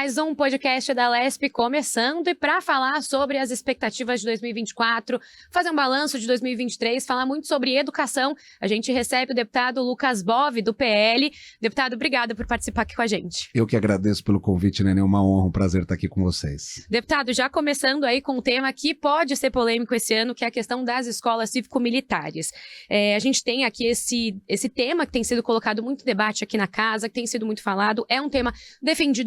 Mais um podcast da Lesp começando e para falar sobre as expectativas de 2024, fazer um balanço de 2023, falar muito sobre educação, a gente recebe o deputado Lucas Bove, do PL. Deputado, obrigada por participar aqui com a gente. Eu que agradeço pelo convite, Nenê, uma honra, um prazer estar aqui com vocês. Deputado, já começando aí com um tema que pode ser polêmico esse ano, que é a questão das escolas cívico-militares. A gente tem aqui esse tema que tem sido colocado muito em debate aqui na casa, que tem sido muito falado, é um tema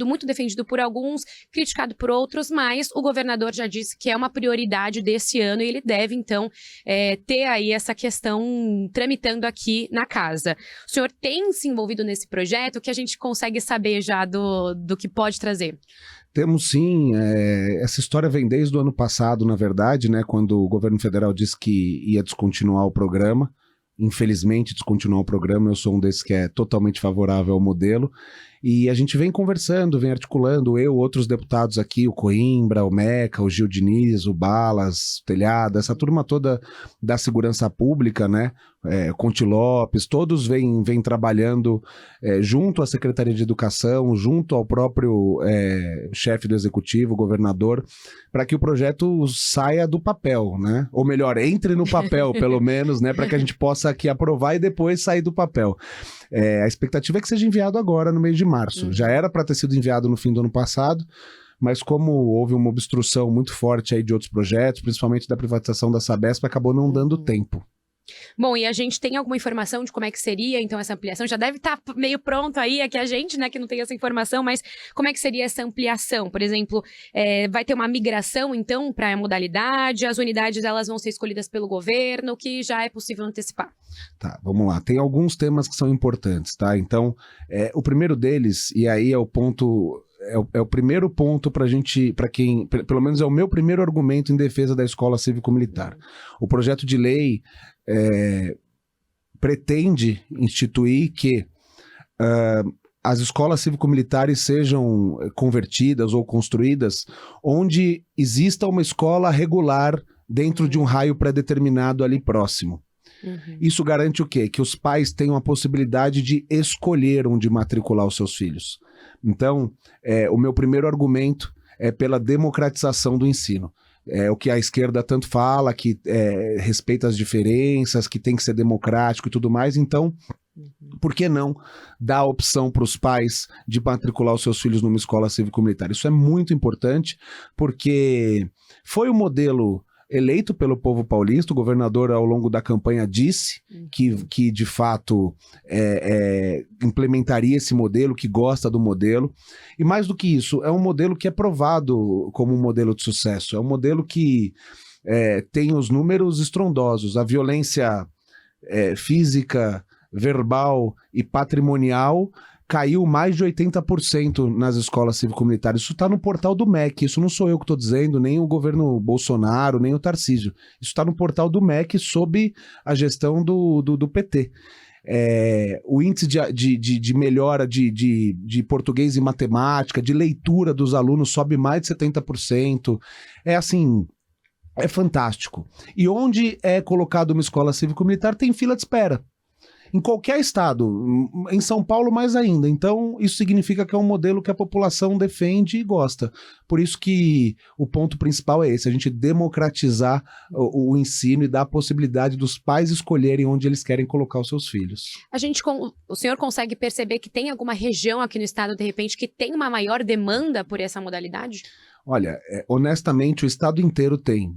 muito defendido por alguns, criticado por outros, mas o governador já disse que é uma prioridade desse ano e ele deve, então, ter aí essa questão tramitando aqui na casa. O senhor tem se envolvido nesse projeto? O que a gente consegue saber já do que pode trazer? Temos sim, essa história vem desde o ano passado, na verdade, né, quando o governo federal disse que ia descontinuar o programa. Infelizmente descontinuou o programa, eu sou um desses que é totalmente favorável ao modelo, e a gente vem conversando, vem articulando, outros deputados aqui, o Coimbra, o Meca, o Gil Diniz, o Balas, o Telhado, essa turma toda da segurança pública, né, Conte Lopes, todos vêm trabalhando junto à Secretaria de Educação, junto ao próprio chefe do Executivo, o governador, para que o projeto saia do papel, né? Ou melhor, entre no papel, pelo menos, né? Para que a gente possa aqui aprovar e depois sair do papel. A expectativa é que seja enviado agora, no mês de março. Já era para ter sido enviado no fim do ano passado, mas como houve uma obstrução muito forte aí de outros projetos, principalmente da privatização da Sabesp, acabou não dando tempo. Bom, e a gente tem alguma informação de como é que seria, então, essa ampliação? Já deve estar meio pronto aí, aqui a gente, né, que não tem essa informação, mas como é que seria essa ampliação? Por exemplo, vai ter uma migração, então, para a modalidade? As unidades, elas vão ser escolhidas pelo governo, que já é possível antecipar? Tá, vamos lá. Tem alguns temas que são importantes, tá? Então, o primeiro deles, e aí é o ponto... É o primeiro ponto para quem, pelo menos é o meu primeiro argumento em defesa da escola cívico-militar. O projeto de lei pretende instituir que as escolas cívico-militares sejam convertidas ou construídas onde exista uma escola regular dentro de um raio pré-determinado ali próximo. Isso garante o quê? Que os pais tenham a possibilidade de escolher onde matricular os seus filhos. Então, o meu primeiro argumento é pela democratização do ensino. É o que a esquerda tanto fala, que respeita as diferenças, que tem que ser democrático e tudo mais. Então, por que não dar a opção para os pais de matricular os seus filhos numa escola cívico-militar? Isso é muito importante, porque foi o modelo eleito pelo povo paulista. O governador, ao longo da campanha, disse que de fato implementaria esse modelo, que gosta do modelo. E mais do que isso, é um modelo que é provado como um modelo de sucesso. É um modelo que tem os números estrondosos. A violência física, verbal e patrimonial caiu mais de 80% nas escolas cívico-militares. Isso está no portal do MEC, isso não sou eu que estou dizendo, nem o governo Bolsonaro, nem o Tarcísio. Isso está no portal do MEC sob a gestão do PT. O índice de melhora de português e matemática, de leitura dos alunos sobe mais de 70%. É fantástico. E onde é colocada uma escola cívico-militar tem fila de espera. Em qualquer estado, em São Paulo mais ainda. Então, isso significa que é um modelo que a população defende e gosta. Por isso que o ponto principal é esse, a gente democratizar o ensino e dar a possibilidade dos pais escolherem onde eles querem colocar os seus filhos. O senhor consegue perceber que tem alguma região aqui no estado, de repente, que tem uma maior demanda por essa modalidade? Olha, honestamente, o estado inteiro tem.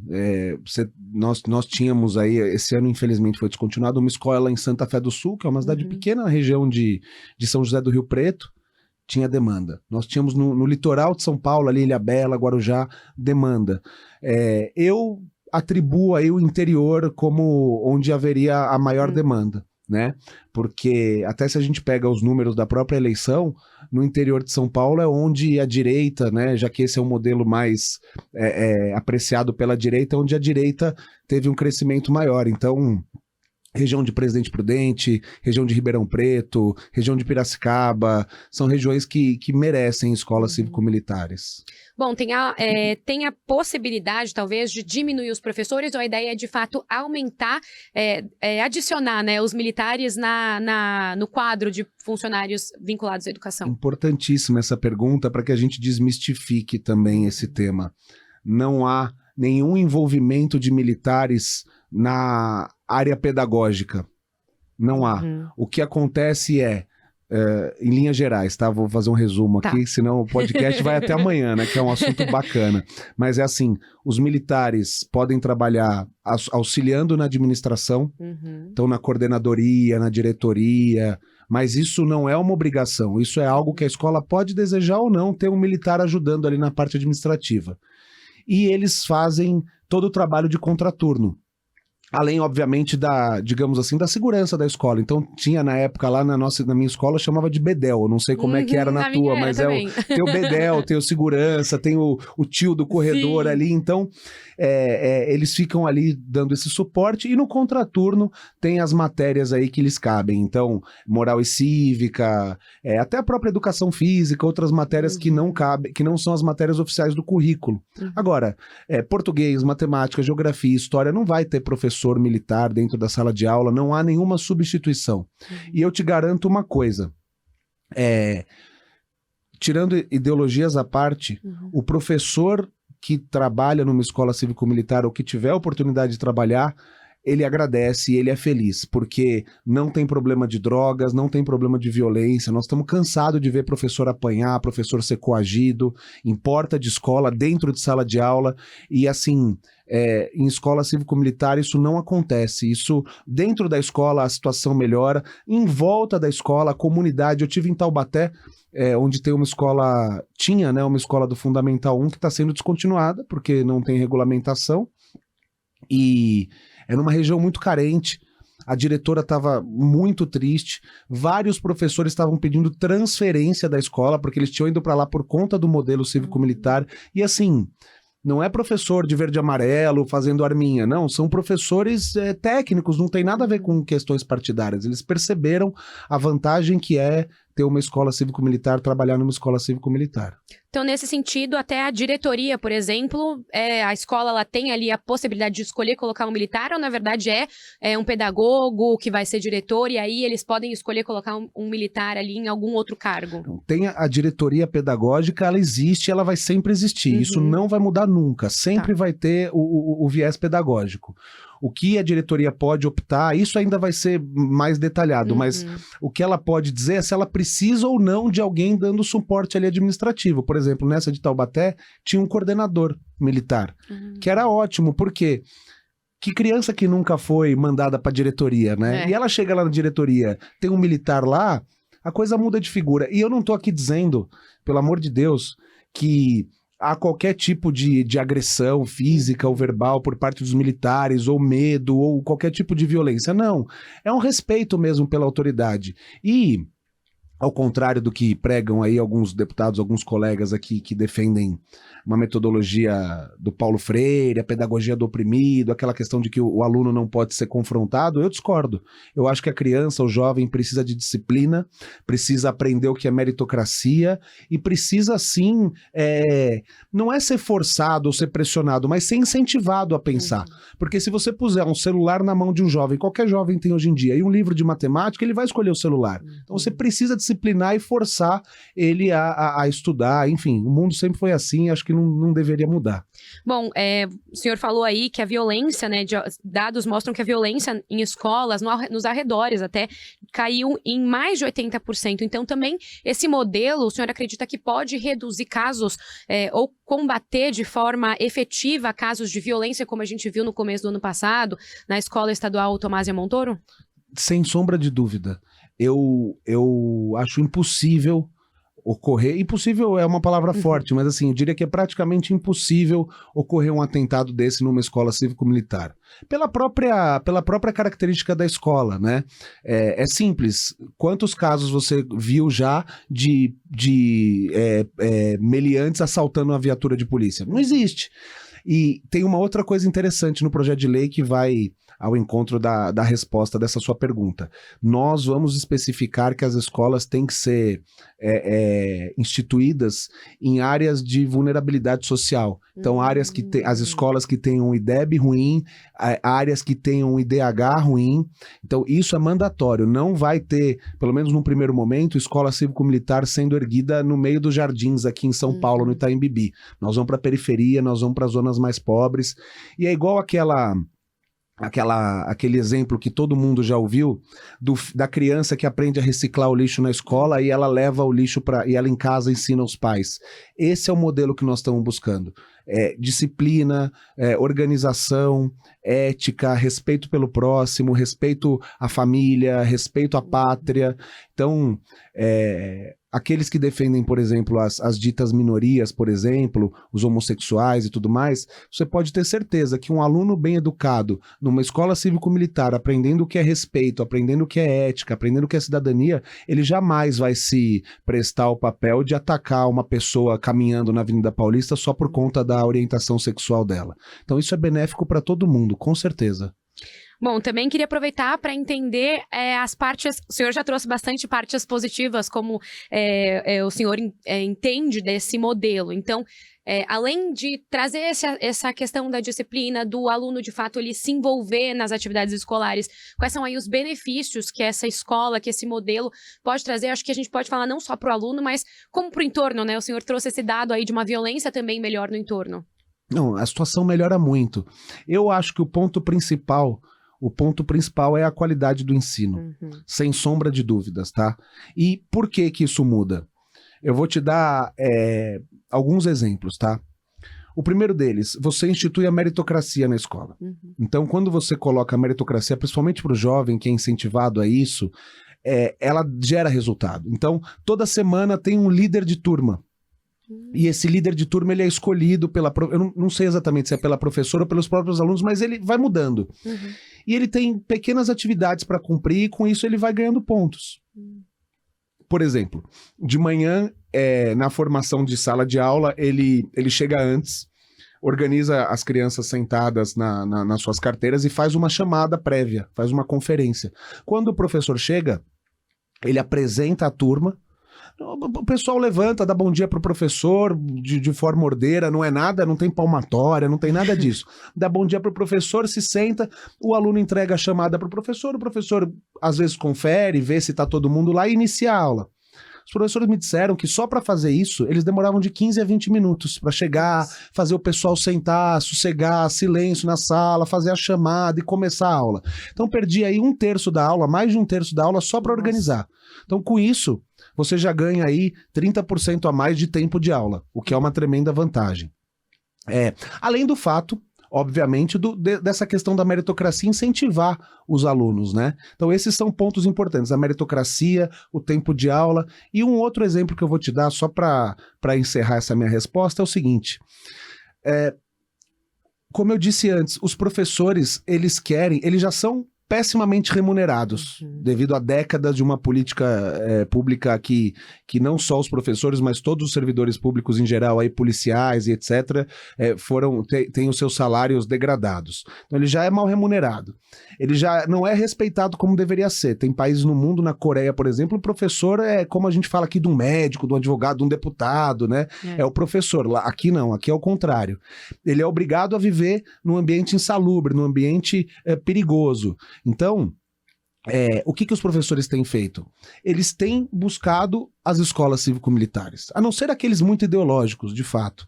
Nós tínhamos aí, esse ano infelizmente foi descontinuado, uma escola em Santa Fé do Sul, que é uma cidade pequena na região de São José do Rio Preto, tinha demanda. Nós tínhamos no litoral de São Paulo, ali Ilhabela, Guarujá, demanda. Eu atribuo aí o interior como onde haveria a maior demanda, né? Porque até se a gente pega os números da própria eleição, no interior de São Paulo é onde a direita, né, já que esse é um modelo mais apreciado pela direita, onde a direita teve um crescimento maior. Então, região de Presidente Prudente, região de Ribeirão Preto, região de Piracicaba, são regiões que merecem escolas cívico-militares. Bom, tem a possibilidade, talvez, de diminuir os professores, ou a ideia é, de fato, aumentar, adicionar, né, os militares no quadro de funcionários vinculados à educação? Importantíssima essa pergunta para que a gente desmistifique também esse tema. Não há nenhum envolvimento de militares na área pedagógica. Não há. O que acontece em linhas gerais, tá? Vou fazer um resumo aqui, senão o podcast vai até amanhã, né? Que é um assunto bacana. Mas é assim, os militares podem trabalhar auxiliando na administração, então na coordenadoria, na diretoria, mas isso não é uma obrigação, isso é algo que a escola pode desejar ou não, ter um militar ajudando ali na parte administrativa. E eles fazem todo o trabalho de contraturno. Além, obviamente, digamos assim, da segurança da escola. Então, tinha na época lá na minha escola, chamava de bedel. Eu não sei como é que era na tua, mas tem o bedel, tem o segurança, tem o tio do corredor ali. Então, eles ficam ali dando esse suporte. E no contraturno tem as matérias aí que lhes cabem. Então, moral e cívica, até a própria educação física, outras matérias que não cabem, que não são as matérias oficiais do currículo. Agora, português, matemática, geografia, história, não vai ter professor militar dentro da sala de aula, não há nenhuma substituição. E eu te garanto uma coisa, tirando ideologias à parte, o professor que trabalha numa escola cívico-militar ou que tiver a oportunidade de trabalhar, ele agradece e ele é feliz, porque não tem problema de drogas, não tem problema de violência. Nós estamos cansados de ver professor apanhar, professor ser coagido, em porta de escola, dentro de sala de aula, e assim, em escola cívico-militar isso não acontece. Isso, dentro da escola, a situação melhora, em volta da escola, a comunidade. Eu tive em Taubaté, onde tem uma escola, tinha, né, uma escola do Fundamental 1 que está sendo descontinuada, porque não tem regulamentação, e é numa região muito carente. A diretora estava muito triste, vários professores estavam pedindo transferência da escola, porque eles tinham ido para lá por conta do modelo cívico-militar, e assim, não é professor de verde e amarelo fazendo arminha, não, são professores técnicos, não tem nada a ver com questões partidárias. Eles perceberam a vantagem que é ter uma escola cívico-militar, trabalhar numa escola cívico-militar. Então, nesse sentido, até a diretoria, por exemplo, a escola ela tem ali a possibilidade de escolher colocar um militar, ou na verdade é um pedagogo que vai ser diretor, e aí eles podem escolher colocar um militar ali em algum outro cargo? Tem a diretoria pedagógica, ela existe, ela vai sempre existir, isso não vai mudar nunca, sempre vai ter o viés pedagógico. O que a diretoria pode optar, isso ainda vai ser mais detalhado, mas o que ela pode dizer é se ela precisa ou não de alguém dando suporte ali administrativo. Por exemplo, nessa de Taubaté, tinha um coordenador militar, que era ótimo, porque que criança que nunca foi mandada para diretoria, né? E ela chega lá na diretoria, tem um militar lá, a coisa muda de figura. E eu não tô aqui dizendo, pelo amor de Deus, que há qualquer tipo de agressão física ou verbal por parte dos militares, ou medo, ou qualquer tipo de violência. Não, é um respeito mesmo pela autoridade. E, ao contrário do que pregam aí alguns deputados, alguns colegas aqui que defendem uma metodologia do Paulo Freire, a pedagogia do oprimido, aquela questão de que o aluno não pode ser confrontado, eu discordo. Eu acho que a criança, o jovem, precisa de disciplina, precisa aprender o que é meritocracia e precisa, sim, não é ser forçado ou ser pressionado, mas ser incentivado a pensar. Porque se você puser um celular na mão de um jovem, qualquer jovem tem hoje em dia, e um livro de matemática, ele vai escolher o celular. Então você precisa disciplinar e forçar ele a estudar, enfim, o mundo sempre foi assim, acho que não deveria mudar. Bom, o senhor falou aí que a violência, né, dados mostram que a violência em escolas, nos arredores até, caiu em mais de 80%. Então também esse modelo, o senhor acredita que pode reduzir casos ou combater de forma efetiva casos de violência, como a gente viu no começo do ano passado, na Escola Estadual Tomásia Montoro? Sem sombra de dúvida. Eu acho impossível ocorrer, impossível é uma palavra forte, mas assim, eu diria que é praticamente impossível ocorrer um atentado desse numa escola cívico-militar. Pela própria característica da escola, né? É simples. Quantos casos você viu já de meliantes assaltando uma viatura de polícia? Não existe. E tem uma outra coisa interessante no projeto de lei que vai ao encontro da resposta dessa sua pergunta. Nós vamos especificar que as escolas têm que ser instituídas em áreas de vulnerabilidade social. Então, áreas que as escolas que tenham um IDEB ruim, áreas que tenham um IDH ruim. Então, isso é mandatório. Não vai ter, pelo menos num primeiro momento, escola cívico-militar sendo erguida no meio dos jardins aqui em São Paulo, no Itaim Bibi. Nós vamos para a periferia, nós vamos para as zonas mais pobres. E é igual aquele exemplo que todo mundo já ouviu da criança que aprende a reciclar o lixo na escola e ela leva o lixo e ela em casa ensina os pais. Esse é o modelo que nós estamos buscando. Disciplina, organização, ética, respeito pelo próximo, respeito à família, respeito à pátria. Então, aqueles que defendem, por exemplo, as ditas minorias, por exemplo, os homossexuais e tudo mais, você pode ter certeza que um aluno bem educado, numa escola cívico-militar, aprendendo o que é respeito, aprendendo o que é ética, aprendendo o que é cidadania, ele jamais vai se prestar ao papel de atacar uma pessoa caminhando na Avenida Paulista só por conta da orientação sexual dela. Então isso é benéfico para todo mundo, com certeza. Bom, também queria aproveitar para entender as partes. O senhor já trouxe bastante partes positivas, como o senhor entende desse modelo. Então, além de trazer essa questão da disciplina, do aluno, de fato, ele se envolver nas atividades escolares, quais são aí os benefícios que essa escola, que esse modelo pode trazer? Acho que a gente pode falar não só para o aluno, mas como para o entorno, né? O senhor trouxe esse dado aí de uma violência também melhor no entorno. Não, a situação melhora muito. Eu acho que o ponto principal é a qualidade do ensino, sem sombra de dúvidas, tá? E por que isso muda? Eu vou te dar alguns exemplos, tá? O primeiro deles, você institui a meritocracia na escola. Então, quando você coloca a meritocracia, principalmente para o jovem que é incentivado a isso, ela gera resultado. Então, toda semana tem um líder de turma. E esse líder de turma, ele é escolhido eu não sei exatamente se é pela professora ou pelos próprios alunos, mas ele vai mudando. E ele tem pequenas atividades para cumprir e com isso ele vai ganhando pontos. Por exemplo, de manhã, na formação de sala de aula, ele chega antes, organiza as crianças sentadas nas suas carteiras e faz uma chamada prévia, faz uma conferência. Quando o professor chega, ele apresenta a turma, o pessoal levanta, dá bom dia pro professor de forma ordeira, não é nada, não tem palmatória, não tem nada disso. Dá bom dia pro professor, se senta, o aluno entrega a chamada pro professor, o professor às vezes confere, vê se tá todo mundo lá e inicia a aula. Os professores me disseram que só para fazer isso, eles demoravam de 15 a 20 minutos para chegar, fazer o pessoal sentar, sossegar, silêncio na sala, fazer a chamada e começar a aula. Então perdi aí mais de um terço da aula só para organizar. Então com isso, você já ganha aí 30% a mais de tempo de aula, o que é uma tremenda vantagem. Além do fato, obviamente, dessa questão da meritocracia incentivar os alunos, né? Então esses são pontos importantes, a meritocracia, o tempo de aula. E um outro exemplo que eu vou te dar, só para encerrar essa minha resposta, é o seguinte. Como eu disse antes, os professores, eles já são pessimamente remunerados, devido a décadas de uma política pública que não só os professores, mas todos os servidores públicos em geral, aí, policiais e etc., têm os seus salários degradados. Então ele já é mal remunerado. Ele já não é respeitado como deveria ser. Tem países no mundo, na Coreia, por exemplo, o professor é como a gente fala aqui de um médico, de um advogado, de um deputado, né? É o professor. Lá, aqui não, aqui é o contrário. Ele é obrigado a viver num ambiente insalubre, num ambiente perigoso. Então, o que os professores têm feito? Eles têm buscado as escolas cívico-militares, a não ser aqueles muito ideológicos, de fato.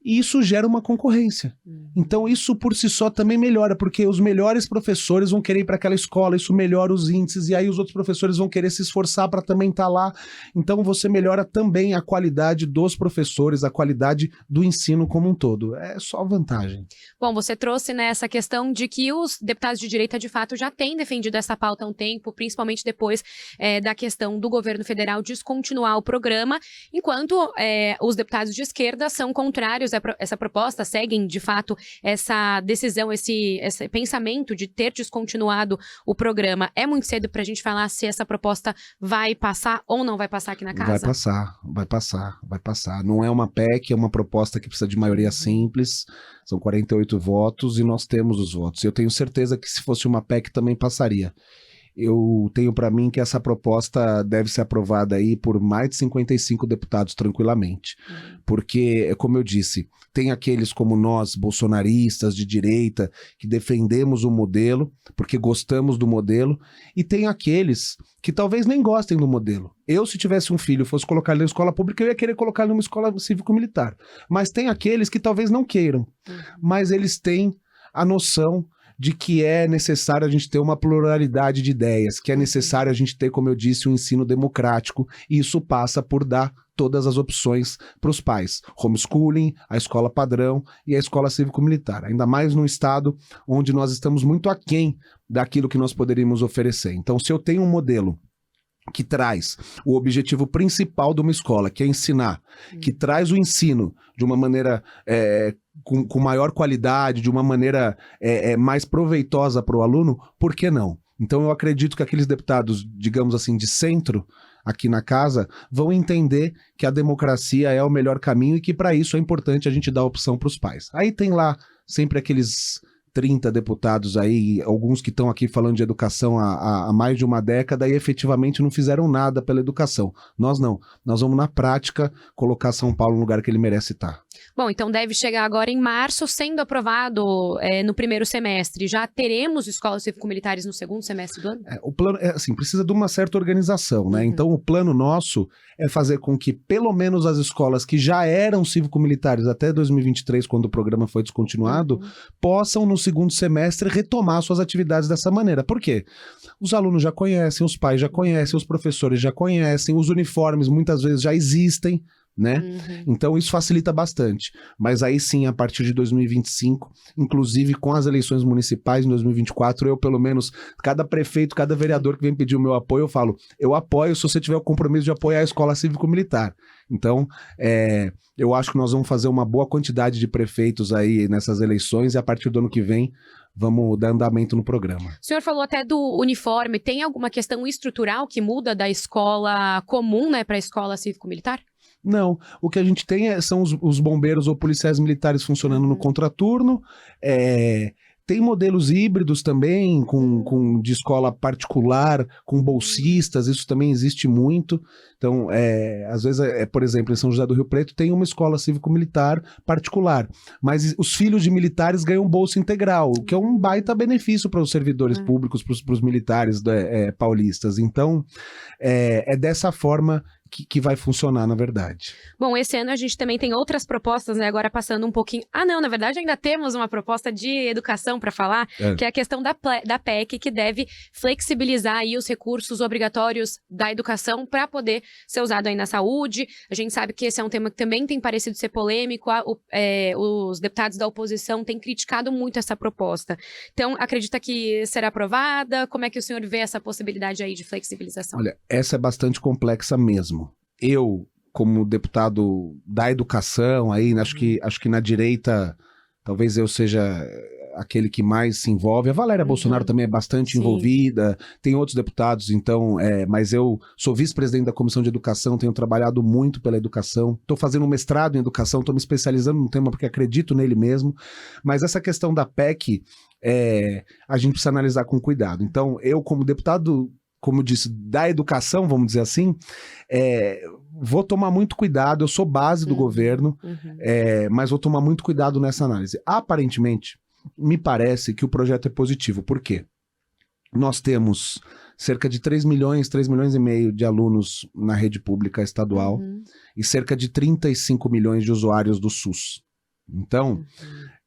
E isso gera uma concorrência. Então isso por si só também melhora, porque os melhores professores vão querer ir para aquela escola, isso melhora os índices, e aí os outros professores vão querer se esforçar para também estar lá. Então você melhora também a qualidade dos professores, a qualidade do ensino como um todo. É só vantagem. Bom, você trouxe essa questão de que os deputados de direita, de fato, já têm defendido essa pauta há um tempo, principalmente depois da questão do governo federal descontinuar o programa, enquanto os deputados de esquerda são contrários a essa proposta, seguem, de fato, essa decisão, esse pensamento de ter descontinuado o programa, é muito cedo para a gente falar se essa proposta vai passar ou não vai passar aqui na casa? Vai passar. Não é uma PEC, é uma proposta que precisa de maioria simples, são 48 votos e nós temos os votos. Eu tenho certeza que se fosse uma PEC também passaria. Eu tenho para mim que essa proposta deve ser aprovada aí por mais de 55 deputados tranquilamente. Porque, como eu disse, tem aqueles como nós, bolsonaristas de direita, que defendemos o modelo, porque gostamos do modelo, e tem aqueles que talvez nem gostem do modelo. Eu, se tivesse um filho e fosse colocar ele na escola pública, eu ia querer colocar ele numa escola cívico-militar. Mas tem aqueles que talvez não queiram, mas eles têm a noção de que é necessário a gente ter uma pluralidade de ideias, que é necessário a gente ter, como eu disse, um ensino democrático, e isso passa por dar todas as opções para os pais. Homeschooling, a escola padrão e a escola cívico-militar. Ainda mais num estado onde nós estamos muito aquém daquilo que nós poderíamos oferecer. Então, se eu tenho um modelo que traz o objetivo principal de uma escola, que é ensinar, que traz o ensino de uma maneira com maior qualidade, de uma maneira mais proveitosa para o aluno, por que não? Então eu acredito que aqueles deputados, digamos assim, de centro aqui na casa, vão entender que a democracia é o melhor caminho e que para isso é importante a gente dar opção para os pais. Aí tem lá sempre aqueles 30 deputados aí, alguns que estão aqui falando de educação há mais de uma década e efetivamente não fizeram nada pela educação. Nós não. Nós vamos, na prática, colocar São Paulo no lugar que ele merece estar. Bom, então deve chegar agora em março, sendo aprovado no primeiro semestre. Já teremos escolas cívico-militares no segundo semestre do ano? O plano, assim, precisa de uma certa organização, né? Então, o plano nosso é fazer com que, pelo menos as escolas que já eram cívico-militares até 2023, quando o programa foi descontinuado, possam, no segundo semestre, retomar suas atividades dessa maneira. Por quê? Os alunos já conhecem, os pais já conhecem, os professores já conhecem, os uniformes muitas vezes já existem, né? Então isso facilita bastante, mas aí sim, a partir de 2025, inclusive com as eleições municipais em 2024, eu pelo menos, cada prefeito, cada vereador que vem pedir o meu apoio, eu falo, eu apoio se você tiver o compromisso de apoiar a escola cívico-militar. Então, eu acho que nós vamos fazer uma boa quantidade de prefeitos aí nessas eleições e a partir do ano que vem vamos dar andamento no programa. O senhor falou até do uniforme, tem alguma questão estrutural que muda da escola comum, né, para a escola cívico-militar? Não, o que a gente tem são os bombeiros ou policiais militares funcionando no contraturno, tem modelos híbridos também, de escola particular, com bolsistas, isso também existe muito. Então, às vezes, por exemplo, em São José do Rio Preto tem uma escola cívico-militar particular, mas os filhos de militares ganham bolsa integral, o que é um baita benefício para os servidores públicos, para os militares paulistas. Então, é dessa forma que vai funcionar, na verdade. Bom, esse ano a gente também tem outras propostas, né? Agora passando um pouquinho... não, na verdade ainda temos uma proposta de educação para falar, que é a questão da PEC, que deve flexibilizar aí os recursos obrigatórios da educação para poder ser usado aí na saúde. A gente sabe que esse é um tema que também tem parecido ser polêmico, os deputados da oposição têm criticado muito essa proposta. Então, acredita que será aprovada? Como é que o senhor vê essa possibilidade aí de flexibilização? Olha, essa é bastante complexa mesmo. Eu, como deputado da educação, aí, acho que na direita, talvez eu seja aquele que mais se envolve. A Valéria Bolsonaro também é bastante envolvida, tem outros deputados, então, mas eu sou vice-presidente da Comissão de Educação, tenho trabalhado muito pela educação, estou fazendo um mestrado em educação, estou me especializando no tema porque acredito nele mesmo, mas essa questão da PEC, a gente precisa analisar com cuidado. Então, eu, como deputado, como eu disse, da educação, vamos dizer assim, vou tomar muito cuidado, eu sou base do governo, mas vou tomar muito cuidado nessa análise. Aparentemente, me parece que o projeto é positivo. Por quê? Nós temos cerca de 3 milhões e meio de alunos na rede pública estadual e cerca de 35 milhões de usuários do SUS. Então,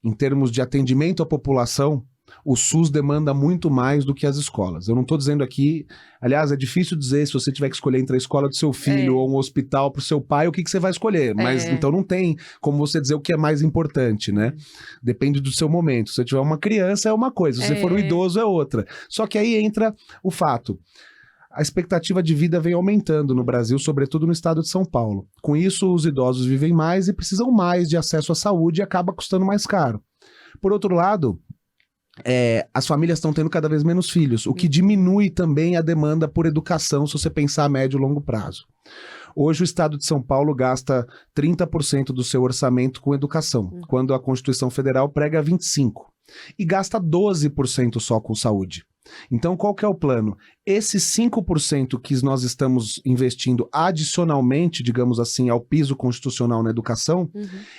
em termos de atendimento à população, o SUS demanda muito mais do que as escolas. Eu não estou dizendo aqui... Aliás, é difícil dizer se você tiver que escolher entre a escola do seu filho ou um hospital para o seu pai, o que você vai escolher. Mas então não tem como você dizer o que é mais importante, né? Depende do seu momento. Se você tiver uma criança é uma coisa, se você for um idoso é outra. Só que aí entra o fato. A expectativa de vida vem aumentando no Brasil, sobretudo no estado de São Paulo. Com isso, os idosos vivem mais e precisam mais de acesso à saúde e acaba custando mais caro. Por outro lado, as famílias estão tendo cada vez menos filhos, o que diminui também a demanda por educação, se você pensar a médio e longo prazo. Hoje o Estado de São Paulo gasta 30% do seu orçamento com educação, quando a Constituição Federal prega 25%. E gasta 12% só com saúde. Então, qual que é o plano? Esses 5% que nós estamos investindo adicionalmente, digamos assim, ao piso constitucional na educação,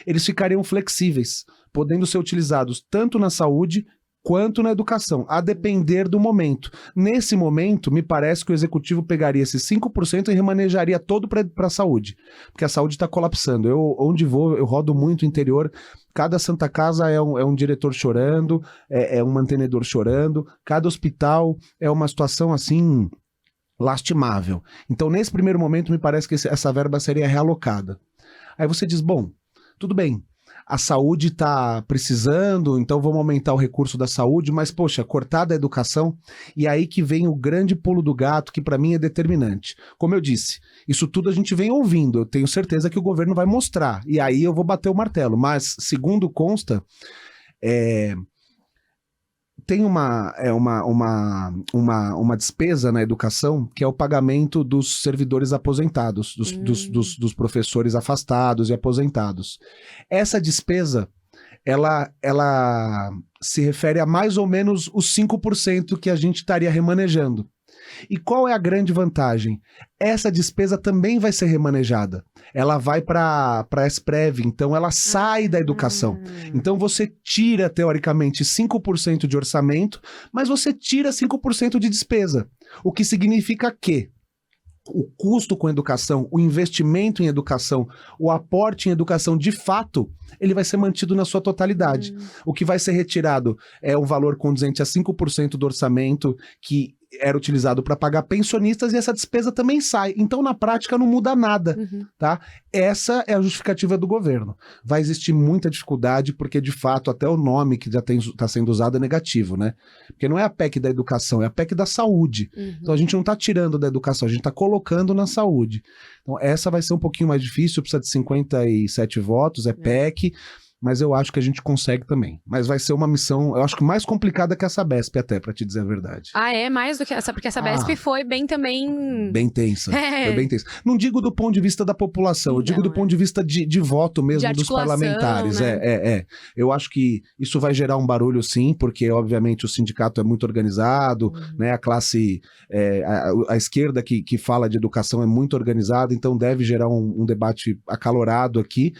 eles ficariam flexíveis, podendo ser utilizados tanto na saúde quanto na educação, a depender do momento. Nesse momento, me parece que o executivo pegaria esses 5% e remanejaria todo para a saúde, porque a saúde está colapsando. Onde vou, eu rodo muito interior, cada Santa Casa é um diretor chorando, é um mantenedor chorando, cada hospital é uma situação assim lastimável. Então, nesse primeiro momento, me parece que essa verba seria realocada. Aí você diz, bom, tudo bem, a saúde está precisando, então vamos aumentar o recurso da saúde, mas, poxa, cortar da educação, e aí que vem o grande pulo do gato, que para mim é determinante. Como eu disse, isso tudo a gente vem ouvindo, eu tenho certeza que o governo vai mostrar, e aí eu vou bater o martelo, mas, segundo consta, tem uma despesa na educação que é o pagamento dos servidores aposentados, dos professores afastados e aposentados. Essa despesa, ela se refere a mais ou menos os 5% que a gente estaria remanejando. E qual é a grande vantagem? Essa despesa também vai ser remanejada. Ela vai para a Esprev, então ela sai da educação. Então você tira, teoricamente, 5% de orçamento, mas você tira 5% de despesa. O que significa que o custo com educação, o investimento em educação, o aporte em educação, de fato, ele vai ser mantido na sua totalidade. O que vai ser retirado é um valor condizente a 5% do orçamento que era utilizado para pagar pensionistas, e essa despesa também sai. Então, na prática, não muda nada, tá? Essa é a justificativa do governo. Vai existir muita dificuldade, porque, de fato, até o nome que já está sendo usado é negativo, né? Porque não é a PEC da educação, é a PEC da saúde. Então, a gente não está tirando da educação, a gente está colocando na saúde. Então, essa vai ser um pouquinho mais difícil, precisa de 57 votos, é PEC, mas eu acho que a gente consegue também. Mas vai ser uma missão, eu acho que mais complicada que a Sabesp até, pra te dizer a verdade. Ah, é? Mais do que essa? Porque a Sabesp foi bem também... Bem tensa. Foi bem tensa. Não digo do ponto de vista da população, eu digo do ponto de vista de voto mesmo dos parlamentares. Né? Eu acho que isso vai gerar um barulho, sim, porque obviamente o sindicato é muito organizado, né? A classe, a esquerda que fala de educação é muito organizada, então deve gerar um debate acalorado aqui,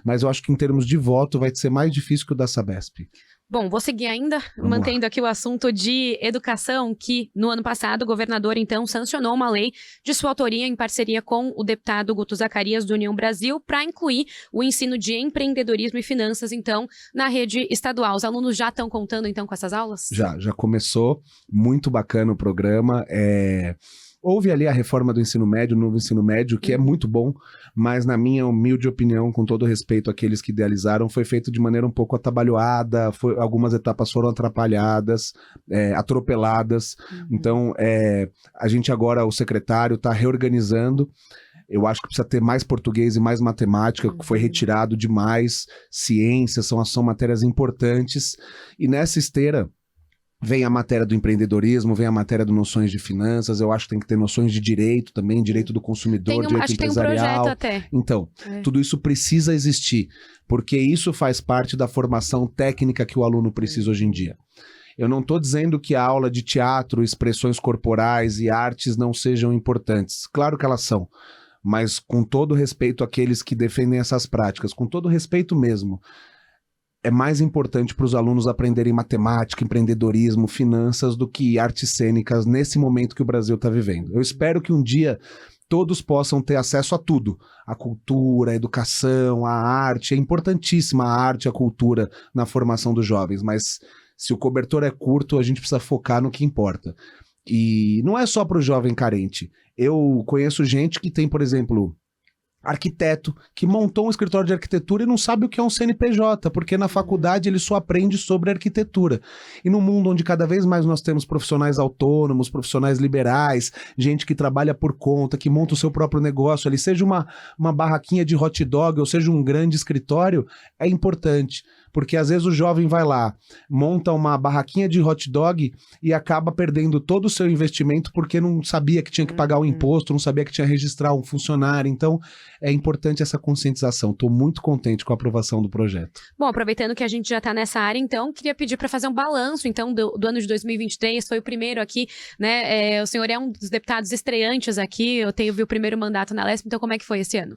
mas eu acho que em termos de voto vai ser mais difícil que o da Sabesp. Bom, vou seguir ainda, mantendo aqui o assunto de educação, que no ano passado o governador, então, sancionou uma lei de sua autoria em parceria com o deputado Guto Zacarias, do União Brasil, para incluir o ensino de empreendedorismo e finanças, então, na rede estadual. Os alunos já estão contando, então, com essas aulas? Já começou, muito bacana o programa, Houve ali a reforma do ensino médio, o novo ensino médio, que é muito bom, mas na minha humilde opinião, com todo respeito àqueles que idealizaram, foi feito de maneira um pouco atabalhoada, algumas etapas foram atrapalhadas, atropeladas. Então, a gente agora, o secretário, está reorganizando. Eu acho que precisa ter mais português e mais matemática, que foi retirado demais, ciências, são matérias importantes. E nessa esteira, vem a matéria do empreendedorismo, vem a matéria de noções de finanças, eu acho que tem que ter noções de direito também, direito do consumidor, direito empresarial. Acho que tem um projeto até. Então, tudo isso precisa existir, porque isso faz parte da formação técnica que o aluno precisa hoje em dia. Eu não estou dizendo que a aula de teatro, expressões corporais e artes não sejam importantes. Claro que elas são, mas com todo respeito àqueles que defendem essas práticas, com todo respeito mesmo, é mais importante para os alunos aprenderem matemática, empreendedorismo, finanças, do que artes cênicas nesse momento que o Brasil está vivendo. Eu espero que um dia todos possam ter acesso a tudo. A cultura, a educação, a arte. É importantíssima a arte e a cultura na formação dos jovens, mas se o cobertor é curto, a gente precisa focar no que importa. E não é só para o jovem carente. Eu conheço gente que tem, por exemplo, arquiteto, que montou um escritório de arquitetura e não sabe o que é um CNPJ, porque na faculdade ele só aprende sobre arquitetura. E no mundo onde cada vez mais nós temos profissionais autônomos, profissionais liberais, gente que trabalha por conta, que monta o seu próprio negócio ali, seja uma barraquinha de hot dog ou seja um grande escritório, é importante. porque às vezes o jovem vai lá, monta uma barraquinha de hot dog e acaba perdendo todo o seu investimento porque não sabia que tinha que pagar o imposto, não sabia que tinha que registrar um funcionário. Então, é importante essa conscientização. Estou muito contente com a aprovação do projeto. Bom, aproveitando que a gente já está nessa área, então, queria pedir para fazer um balanço, então, do ano de 2023, foi o primeiro aqui, né, o senhor é um dos deputados estreantes aqui, vi o primeiro mandato na Lesp, então como é que foi esse ano?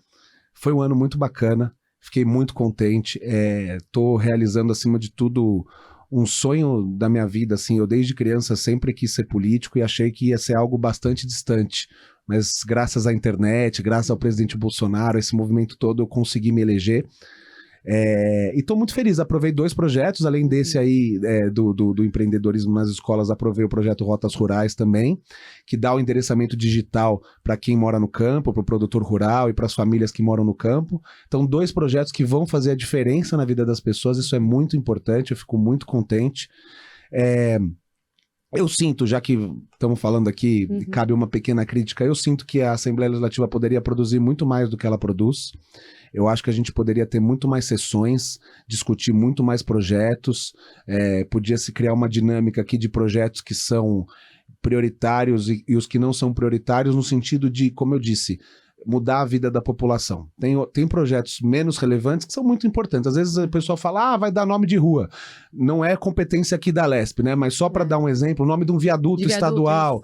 Foi um ano muito bacana, fiquei muito contente, estou realizando, acima de tudo, um sonho da minha vida, assim, eu desde criança sempre quis ser político e achei que ia ser algo bastante distante, mas graças à internet, graças ao presidente Bolsonaro, esse movimento todo, eu consegui me eleger. E estou muito feliz, aprovei 2 projetos, além desse aí do empreendedorismo nas escolas, aprovei o projeto Rotas Rurais também, que dá o endereçamento digital para quem mora no campo, para o produtor rural e para as famílias que moram no campo. Então 2 projetos que vão fazer a diferença na vida das pessoas, isso é muito importante, eu fico muito contente. Eu sinto, já que estamos falando aqui, cabe uma pequena crítica, eu sinto que a Assembleia Legislativa poderia produzir muito mais do que ela produz. Eu acho que a gente poderia ter muito mais sessões, discutir muito mais projetos, podia se criar uma dinâmica aqui de projetos que são prioritários e os que não são prioritários, no sentido de, como eu disse, mudar a vida da população. Tem projetos menos relevantes que são muito importantes. Às vezes a pessoa fala, vai dar nome de rua. Não é competência aqui da Lesp, né? Mas só para dar um exemplo, o nome de um viaduto estadual.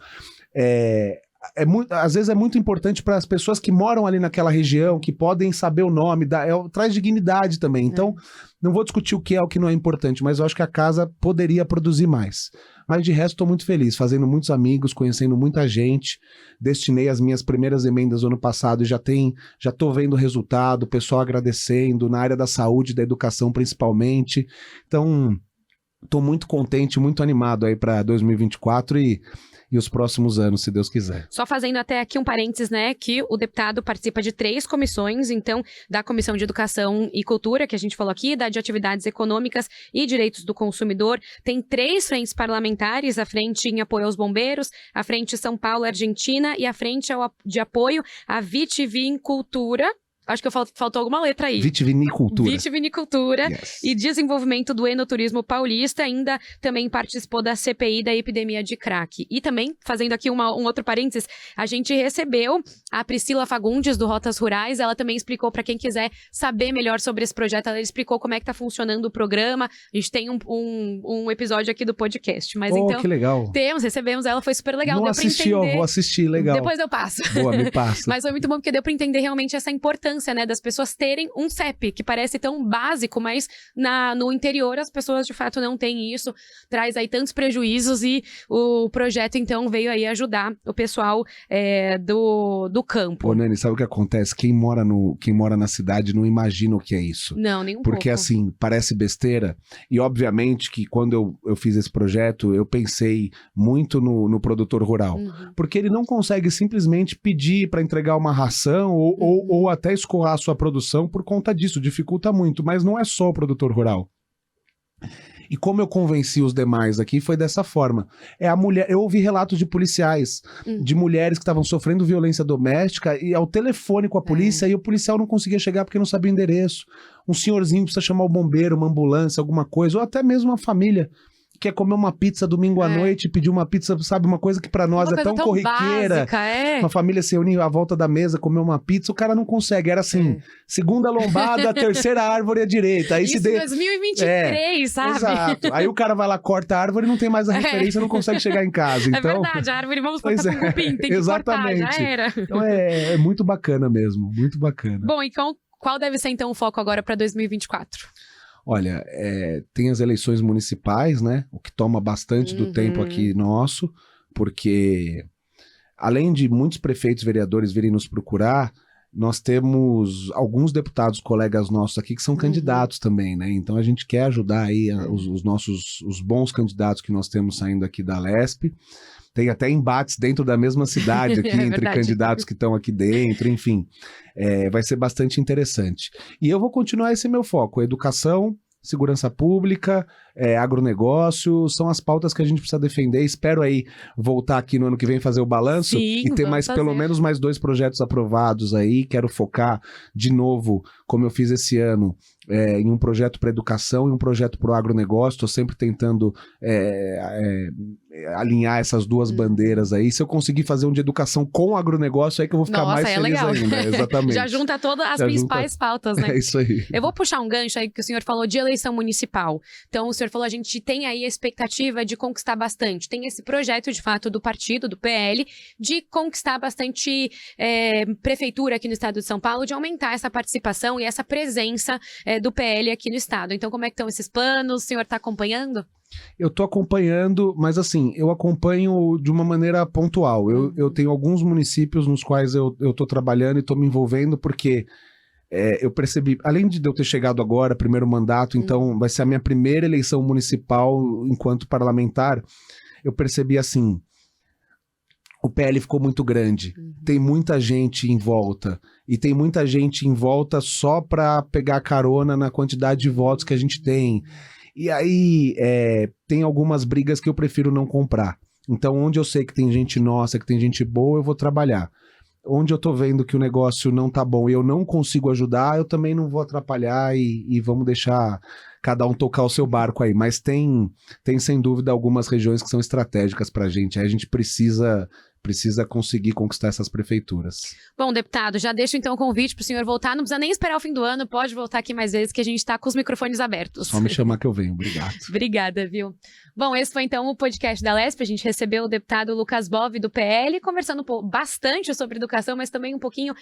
Às vezes é muito importante para as pessoas que moram ali naquela região, que podem saber o nome, traz dignidade também. Então, não vou discutir o que é o que não é importante, mas eu acho que a casa poderia produzir mais. Mas de resto, estou muito feliz, fazendo muitos amigos, conhecendo muita gente. Destinei as minhas primeiras emendas no ano passado e já estou vendo o resultado, o pessoal agradecendo, na área da saúde, da educação principalmente. Então, estou muito contente, muito animado aí para 2024 e os próximos anos, se Deus quiser. Só fazendo até aqui um parênteses, né, que o deputado participa de 3 comissões, então, da Comissão de Educação e Cultura, que a gente falou aqui, da de Atividades Econômicas e Direitos do Consumidor, tem 3 frentes parlamentares, a frente em apoio aos bombeiros, a frente São Paulo, Argentina e a frente de apoio à vitivinicultura. Acho que faltou alguma letra aí. Vitivinicultura yes. E desenvolvimento do enoturismo paulista. Ainda também participou da CPI da epidemia de crack. E também, fazendo aqui um outro parênteses, a gente recebeu a Priscila Fagundes, do Rotas Rurais. Ela também explicou, para quem quiser saber melhor sobre esse projeto, ela explicou como é que tá funcionando o programa. A gente tem um episódio aqui do podcast. Mas então, que legal. Recebemos ela, foi super legal. Não assisti, vou assistir, legal. Depois eu passo. Boa, me passa. Mas foi muito bom, porque deu para entender realmente essa importância, né, das pessoas terem um CEP, que parece tão básico, mas no interior as pessoas de fato não têm isso, traz aí tantos prejuízos e o projeto então veio aí ajudar o pessoal do campo. Ô Nani, sabe o que acontece? Quem mora na cidade não imagina o que é isso. Não, nem um Porque pouco. assim, parece besteira e obviamente que quando eu fiz esse projeto, eu pensei muito no produtor rural, porque ele não consegue simplesmente pedir para entregar uma ração ou até escoar a sua produção por conta disso, dificulta muito, mas não é só o produtor rural. E como eu convenci os demais aqui, foi dessa forma. A mulher, eu ouvi relatos de policiais, de mulheres que estavam sofrendo violência doméstica e ao telefone com a polícia e o policial não conseguia chegar porque não sabia o endereço. Um senhorzinho precisa chamar o bombeiro, uma ambulância, alguma coisa, ou até mesmo uma família quer comer uma pizza domingo à noite, pedir uma pizza, sabe, uma coisa que pra nós é tão corriqueira. Básica, Uma família se reunir à volta da mesa, comer uma pizza, o cara não consegue. Era assim, segunda lombada, terceira árvore à direita. Aí isso em 2023, sabe? Exato. Aí o cara vai lá, corta a árvore e não tem mais a referência, não consegue chegar em casa. Então, é verdade, a árvore, vamos botar com cupim, tem que exatamente. Cortar, já era. Então é muito bacana mesmo, muito bacana. Bom, então, qual deve ser então o foco agora para 2024? Olha, tem as eleições municipais, né? O que toma bastante do tempo aqui nosso, porque além de muitos prefeitos e vereadores virem nos procurar, nós temos alguns deputados, colegas nossos aqui, que são candidatos também, né? Então a gente quer ajudar aí os bons candidatos que nós temos saindo aqui da Lesp. Tem até embates dentro da mesma cidade aqui, entre candidatos que estão aqui dentro, enfim. Vai ser bastante interessante. E eu vou continuar esse meu foco, educação, segurança pública, agronegócio, são as pautas que a gente precisa defender. Espero aí voltar aqui no ano que vem fazer o balanço e ter pelo menos mais 2 projetos aprovados aí. Quero focar de novo, como eu fiz esse ano, em um projeto para educação e um projeto para o agronegócio. Estou sempre tentando alinhar essas duas bandeiras aí. Se eu conseguir fazer um de educação com agronegócio, aí que eu vou ficar mais feliz legal. Ainda. Exatamente. Já junta todas as principais pautas, né? É isso aí. Eu vou puxar um gancho aí que o senhor falou de eleição municipal. Então, o senhor falou, a gente tem aí a expectativa de conquistar bastante. Tem esse projeto, de fato, do partido, do PL, de conquistar bastante prefeitura aqui no estado de São Paulo, de aumentar essa participação e essa presença do PL aqui no estado. Então, como é que estão esses planos? O senhor está acompanhando? Eu estou acompanhando, mas assim, eu acompanho de uma maneira pontual. Eu tenho alguns municípios nos quais eu estou trabalhando e estou me envolvendo, porque eu percebi, além de eu ter chegado agora, primeiro mandato, então vai ser a minha primeira eleição municipal enquanto parlamentar, eu percebi assim, o PL ficou muito grande, tem muita gente em volta, e tem muita gente em volta só para pegar carona na quantidade de votos que a gente tem. E aí, tem algumas brigas que eu prefiro não comprar. Então, onde eu sei que tem gente nossa, que tem gente boa, eu vou trabalhar. Onde eu tô vendo que o negócio não tá bom e eu não consigo ajudar, eu também não vou atrapalhar e vamos deixar cada um tocar o seu barco aí. Mas tem sem dúvida, algumas regiões que são estratégicas pra gente. Aí a gente precisa conseguir conquistar essas prefeituras. Bom, deputado, já deixo então o convite para o senhor voltar. Não precisa nem esperar o fim do ano, pode voltar aqui mais vezes que a gente está com os microfones abertos. Só me chamar que eu venho, obrigado. Obrigada, viu? Bom, esse foi então o podcast da LESP. A gente recebeu o deputado Lucas Bove do PL, conversando bastante sobre educação, mas também um pouquinho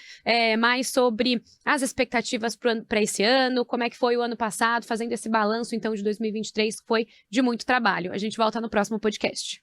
mais sobre as expectativas para esse ano, como é que foi o ano passado, fazendo esse balanço então de 2023, que foi de muito trabalho. A gente volta no próximo podcast.